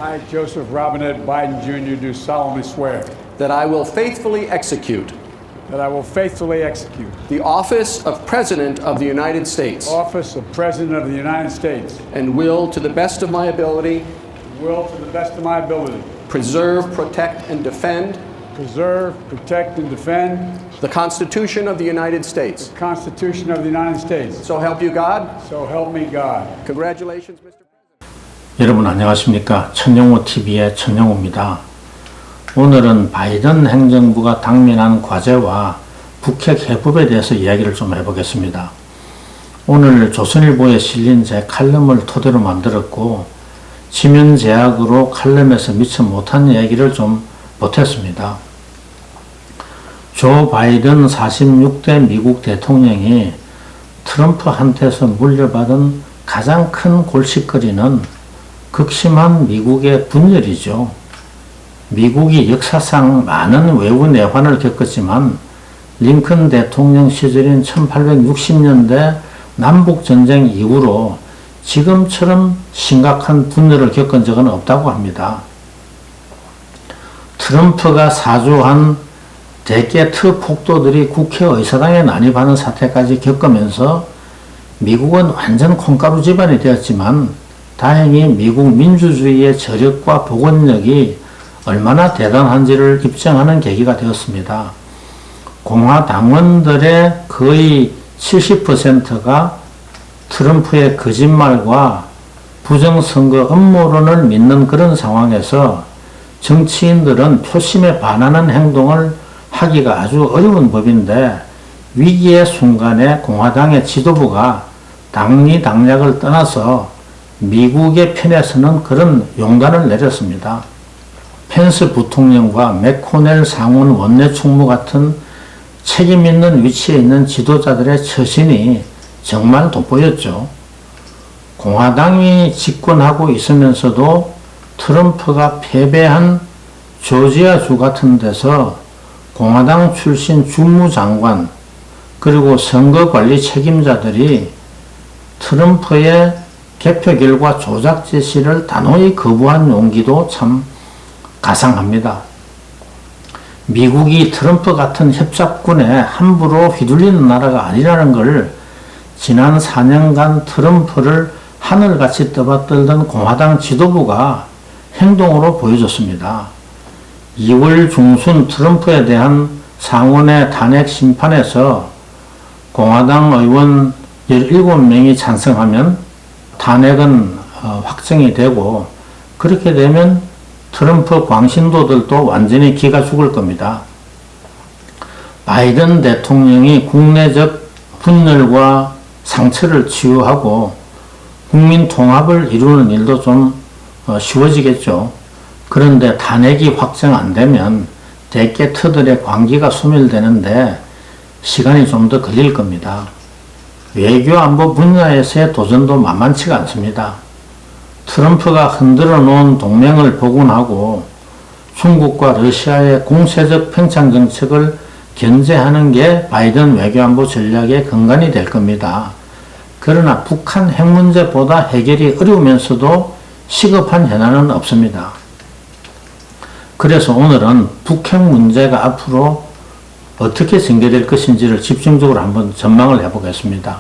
I, Joseph Robinette Biden Jr., do solemnly swear that I will faithfully execute that I will faithfully execute the office of President of the United States the office of President of the United States and will, to the best of my ability, preserve, protect, and defend the Constitution of the United States. the Constitution of the United States. So help you God. So help me God. Congratulations, Mr. President. 여러분 안녕하십니까? 천영호TV의 천영호입니다. 오늘은 바이든 행정부가 당면한 과제와 북핵 해법에 대해서 이야기를 좀 해보겠습니다. 오늘 조선일보에 실린 제 칼럼을 토대로 만들었고 지면 제약으로 칼럼에서 미처 못한 이야기를 좀 못했습니다. 조 바이든 46대 미국 대통령이 트럼프한테서 물려받은 가장 큰 골칫거리는 극심한 미국의 분열이죠. 미국이 역사상 많은 외부 내환을 겪었지만 링컨 대통령 시절인 1860년대 남북전쟁 이후로 지금처럼 심각한 분열을 겪은 적은 없다고 합니다. 트럼프가 사주한 대개 특폭도들이 국회의사당에 난입하는 사태까지 겪으면서 미국은 완전 콩가루 집안이 되었지만 다행히 미국 민주주의의 저력과 복원력이 얼마나 대단한지를 입증하는 계기가 되었습니다. 공화당원들의 거의 70%가 트럼프의 거짓말과 부정선거 음모론을 믿는 그런 상황에서 정치인들은 표심에 반하는 행동을 하기가 아주 어려운 법인데 위기의 순간에 공화당의 지도부가 당리당략을 떠나서 미국의 편에 서는 그런 용단을 내렸습니다. 펜스 부통령과 맥코넬 상원 원내 총무 같은 책임 있는 위치에 있는 지도자들의 처신이 정말 돋보였죠. 공화당이 집권하고 있으면서도 트럼프가 패배한 조지아주 같은 데서 공화당 출신 주무장관 그리고 선거관리 책임자들이 트럼프의 개표 결과 조작 제시를 단호히 거부한 용기도 참 가상합니다. 미국이 트럼프 같은 협잡군에 함부로 휘둘리는 나라가 아니라는 걸 지난 4년간 트럼프를 하늘같이 떠받들던 공화당 지도부가 행동으로 보여줬습니다. 2월 중순 트럼프에 대한 상원의 탄핵 심판에서 공화당 의원 17명이 찬성하면 탄핵은 확정이 되고 그렇게 되면 트럼프 광신도들도 완전히 기가 죽을 겁니다. 바이든 대통령이 국내적 분열과 상처를 치유하고 국민 통합을 이루는 일도 좀 쉬워지겠죠. 그런데 탄핵이 확정 안 되면 대개 터들의 관계가 소멸되는데 시간이 좀 더 걸릴 겁니다. 외교 안보 분야에서의 도전도 만만치가 않습니다. 트럼프가 흔들어 놓은 동맹을 복원하고 중국과 러시아의 공세적 팽창 정책을 견제하는 게 바이든 외교안보 전략의 근간이 될 겁니다. 그러나 북한 핵 문제보다 해결이 어려우면서도 시급한 현안은 없습니다. 그래서 오늘은 북핵 문제가 앞으로 어떻게 전개될 것인지를 집중적으로 한번 전망을 해보겠습니다.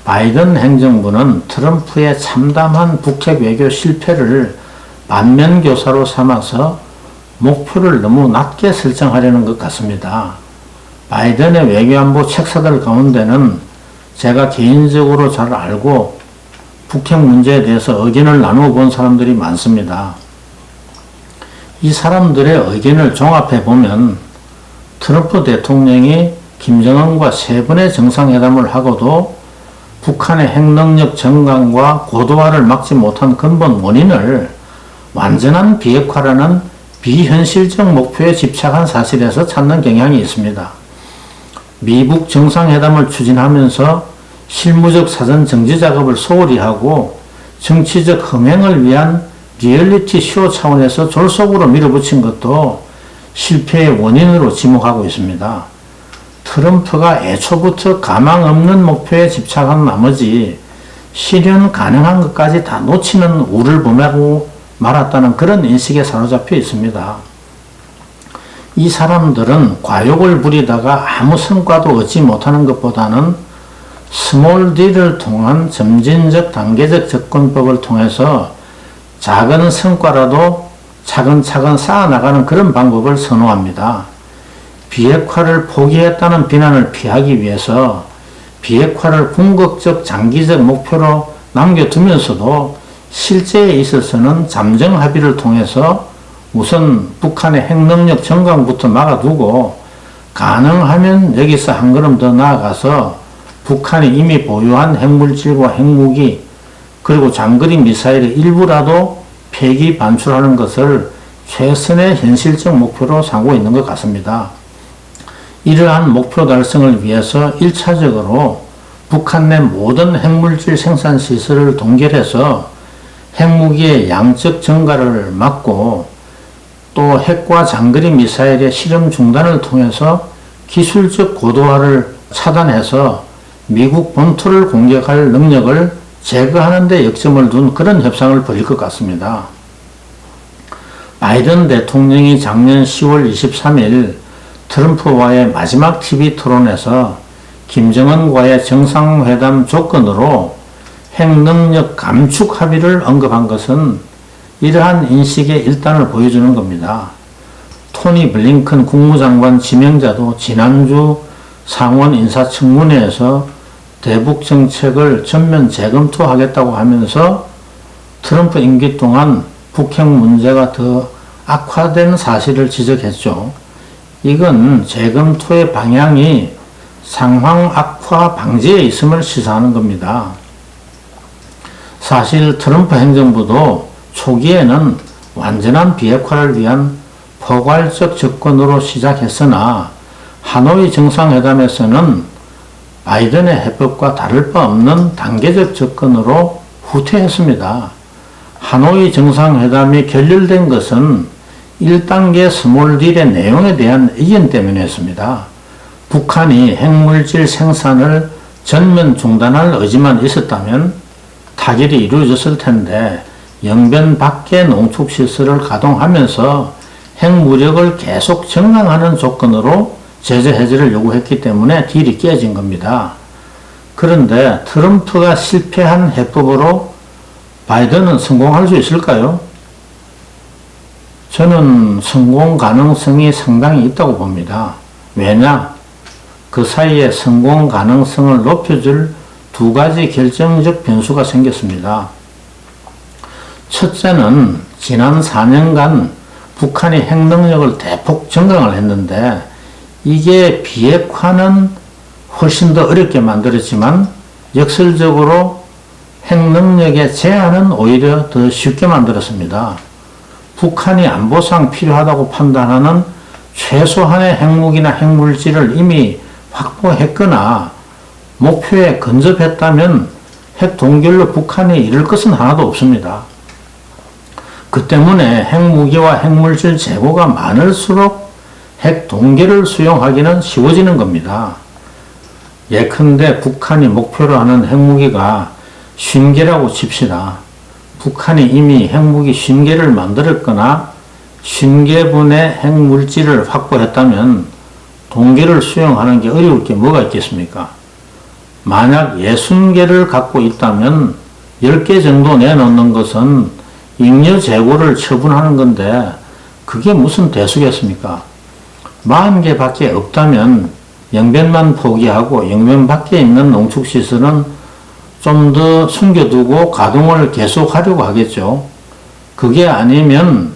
바이든 행정부는 트럼프의 참담한 북핵 외교 실패를 반면교사로 삼아서 목표를 너무 낮게 설정하려는 것 같습니다. 바이든의 외교안보 책사들 가운데는 제가 개인적으로 잘 알고 북핵 문제에 대해서 의견을 나누어 본 사람들이 많습니다. 이 사람들의 의견을 종합해 보면 트럼프 대통령이 김정은과 3번의 정상회담을 하고도 북한의 핵능력 증강과 고도화를 막지 못한 근본 원인을 완전한 비핵화라는 비현실적 목표에 집착한 사실에서 찾는 경향이 있습니다. 미북 정상회담을 추진하면서 실무적 사전 정지 작업을 소홀히 하고 정치적 흥행을 위한 리얼리티 쇼 차원에서 졸속으로 밀어붙인 것도 실패의 원인으로 지목하고 있습니다. 트럼프가 애초부터 가망 없는 목표에 집착한 나머지 실현 가능한 것까지 다 놓치는 우를 범하고 말았다는 그런 인식에 사로잡혀 있습니다. 이 사람들은 과욕을 부리다가 아무 성과도 얻지 못하는 것보다는 스몰 D를 통한 점진적 단계적 접근법을 통해서 작은 성과라도 차근차근 쌓아나가는 그런 방법을 선호합니다. 비핵화를 포기했다는 비난을 피하기 위해서 비핵화를 궁극적 장기적 목표로 남겨두면서도 실제에 있어서는 잠정 합의를 통해서 우선 북한의 핵능력 증강부터 막아두고 가능하면 여기서 한 걸음 더 나아가서 북한이 이미 보유한 핵물질과 핵무기 그리고 장거리 미사일의 일부라도 폐기 반출하는 것을 최선의 현실적 목표로 삼고 있는 것 같습니다. 이러한 목표 달성을 위해서 1차적으로 북한 내 모든 핵물질 생산 시설을 동결해서 핵무기의 양적 증가를 막고 또 핵과 장거리 미사일의 실험 중단을 통해서 기술적 고도화를 차단해서 미국 본토를 공격할 능력을 제거하는 데 역점을 둔 그런 협상을 벌일 것 같습니다. 바이든 대통령이 작년 10월 23일 트럼프와의 마지막 TV 토론에서 김정은과의 정상회담 조건으로 핵능력 감축 합의를 언급한 것은 이러한 인식의 일단을 보여주는 겁니다. 토니 블링컨 국무장관 지명자도 지난주 상원 인사청문회에서 대북 정책을 전면 재검토하겠다고 하면서 트럼프 임기 동안 북핵 문제가 더 악화된 사실을 지적했죠. 이건 재검토의 방향이 상황 악화 방지에 있음을 시사하는 겁니다. 사실 트럼프 행정부도 초기에는 완전한 비핵화를 위한 포괄적 접근으로 시작했으나 하노이 정상회담에서는 바이든의 해법과 다를 바 없는 단계적 접근으로 후퇴했습니다. 하노이 정상회담이 결렬된 것은 1단계 스몰 딜의 내용에 대한 이견 때문이었습니다. 북한이 핵물질 생산을 전면 중단할 의지만 있었다면 타결이 이루어졌을 텐데 영변 밖의 농축시설을 가동하면서 핵무력을 계속 정강하는 조건으로 제재 해제를 요구했기 때문에 딜이 깨진 겁니다. 그런데 트럼프가 실패한 해법으로 바이든은 성공할 수 있을까요? 저는 성공 가능성이 상당히 있다고 봅니다. 왜냐? 그 사이에 성공 가능성을 높여줄 두 가지 결정적 변수가 생겼습니다. 첫째는 지난 4년간 북한이 핵능력을 대폭 증강을 했는데 이게 비핵화는 훨씬 더 어렵게 만들었지만 역설적으로 핵능력의 제한은 오히려 더 쉽게 만들었습니다. 북한이 안보상 필요하다고 판단하는 최소한의 핵무기나 핵물질을 이미 확보했거나 목표에 근접했다면 핵 동결로 북한이 이를 것은 하나도 없습니다. 그 때문에 핵무기와 핵물질 재고가 많을수록 핵 동결을 수용하기는 쉬워지는 겁니다. 예컨대 북한이 목표로 하는 핵무기가 50개라고 칩시다. 북한이 이미 핵무기 50개를 만들었거나 50개분의 핵물질을 확보했다면 동결을 수용하는 게 어려울 게 뭐가 있겠습니까? 만약 60개를 갖고 있다면 10개 정도 내놓는 것은 잉여 재고를 처분하는 건데 그게 무슨 대수겠습니까? 40개 밖에 없다면 영변만 포기하고 영변 밖에 있는 농축시설은 좀 더 숨겨두고 가동을 계속하려고 하겠죠. 그게 아니면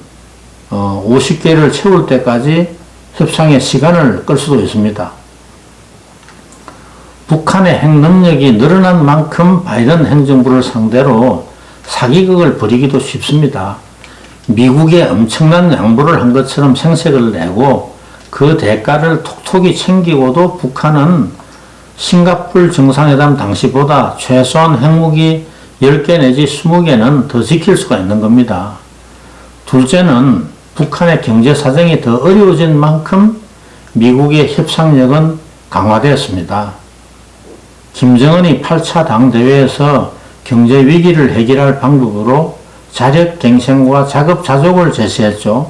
50개를 채울 때까지 협상의 시간을 끌 수도 있습니다. 북한의 핵능력이 늘어난 만큼 바이든 행정부를 상대로 사기극을 벌이기도 쉽습니다. 미국에 엄청난 양보를 한 것처럼 생색을 내고 그 대가를 톡톡히 챙기고도 북한은 싱가포르 정상회담 당시보다 최소한 핵무기 10개 내지 20개는 더 지킬 수가 있는 겁니다. 둘째는 북한의 경제 사정이 더 어려워진 만큼 미국의 협상력은 강화되었습니다. 김정은이 8차 당대회에서 경제 위기를 해결할 방법으로 자력갱생과 자급자족을 제시했죠.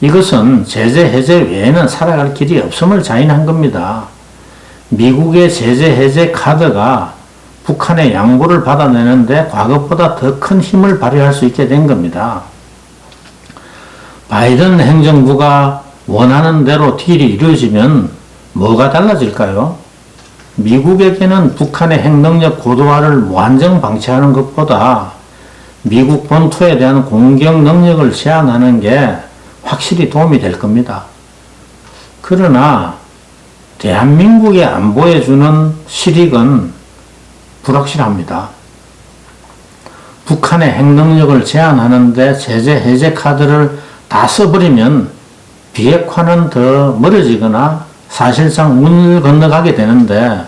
이것은 제재 해제 외에는 살아갈 길이 없음을 자인한 겁니다. 미국의 제재 해제 카드가 북한의 양보를 받아내는데 과거보다 더 큰 힘을 발휘할 수 있게 된 겁니다. 바이든 행정부가 원하는 대로 딜이 이루어지면 뭐가 달라질까요? 미국에게는 북한의 핵능력 고도화를 완전 방치하는 것보다 미국 본토에 대한 공격 능력을 제한하는 게 확실히 도움이 될 겁니다. 그러나 대한민국의 안보에 주는 실익은 불확실합니다. 북한의 핵능력을 제한하는데 제재 해제 카드를 다 써버리면 비핵화는 더 멀어지거나 사실상 문을 건너가게 되는데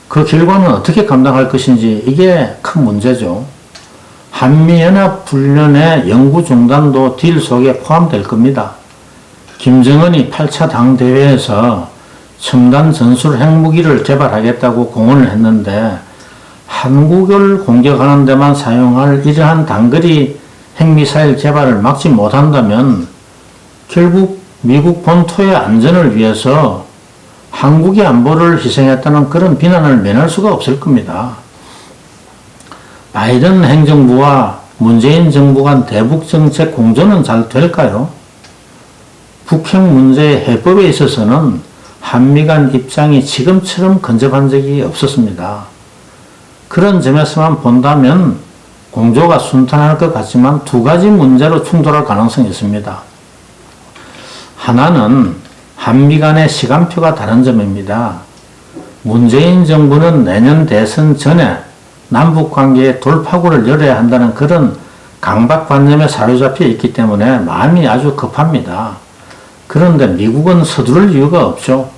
그 결과는 어떻게 감당할 것인지 이게 큰 문제죠. 한미연합훈련의 연구 중단도 딜 속에 포함될 겁니다. 김정은이 8차 당대회에서 첨단 전술 핵무기를 개발하겠다고 공언을 했는데 한국을 공격하는 데만 사용할 이러한 단거리 핵미사일 개발을 막지 못한다면 결국 미국 본토의 안전을 위해서 한국의 안보를 희생했다는 그런 비난을 면할 수가 없을 겁니다. 바이든 행정부와 문재인 정부 간 대북정책 공조는 잘 될까요? 북핵 문제의 해법에 있어서는 한미 간 입장이 지금처럼 근접한 적이 없었습니다. 그런 점에서만 본다면 공조가 순탄할 것 같지만 두 가지 문제로 충돌할 가능성이 있습니다. 하나는 한미 간의 시간표가 다른 점입니다. 문재인 정부는 내년 대선 전에 남북관계에 돌파구를 열어야 한다는 그런 강박관념에 사로잡혀 있기 때문에 마음이 아주 급합니다. 그런데 미국은 서두를 이유가 없죠.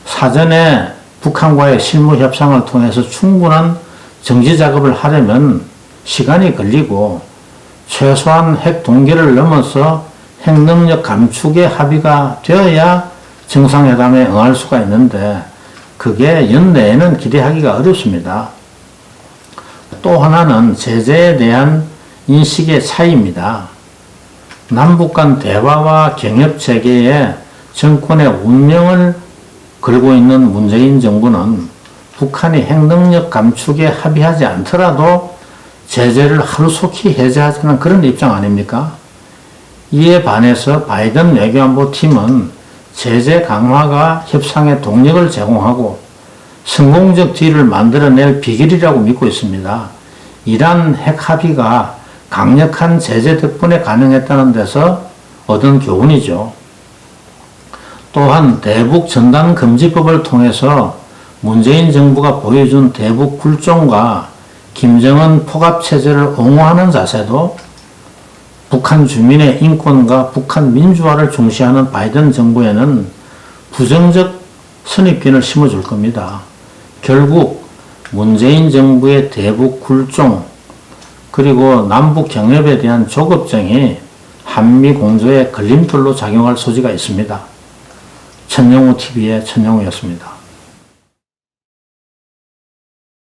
사전에 북한과의 실무 협상을 통해서 충분한 정지 작업을 하려면 시간이 걸리고 최소한 핵 동결을 넘어서 핵능력 감축에 합의가 되어야 정상회담에 응할 수가 있는데 그게 연내에는 기대하기가 어렵습니다. 또 하나는 제재에 대한 인식의 차이입니다. 남북 간 대화와 경협체계에 정권의 운명을 걸고 있는 문재인 정부는 북한이 핵능력 감축에 합의하지 않더라도 제재를 하루속히 해제하자는 그런 입장 아닙니까? 이에 반해서 바이든 외교안보팀은 제재 강화가 협상에 동력을 제공하고 성공적 딜을 만들어낼 비결이라고 믿고 있습니다. 이란 핵 합의가 강력한 제재 덕분에 가능했다는 데서 얻은 교훈이죠. 또한 대북 전단 금지법을 통해서 문재인 정부가 보여준 대북 굴종과 김정은 포갑체제를 옹호하는 자세도 북한 주민의 인권과 북한 민주화를 중시하는 바이든 정부에는 부정적 선입견을 심어줄 겁니다. 결국 문재인 정부의 대북 굴종 그리고 남북 경협에 대한 조급증이 한미 공조의 걸림돌로 작용할 소지가 있습니다. 천영우 TV의 천영우였습니다.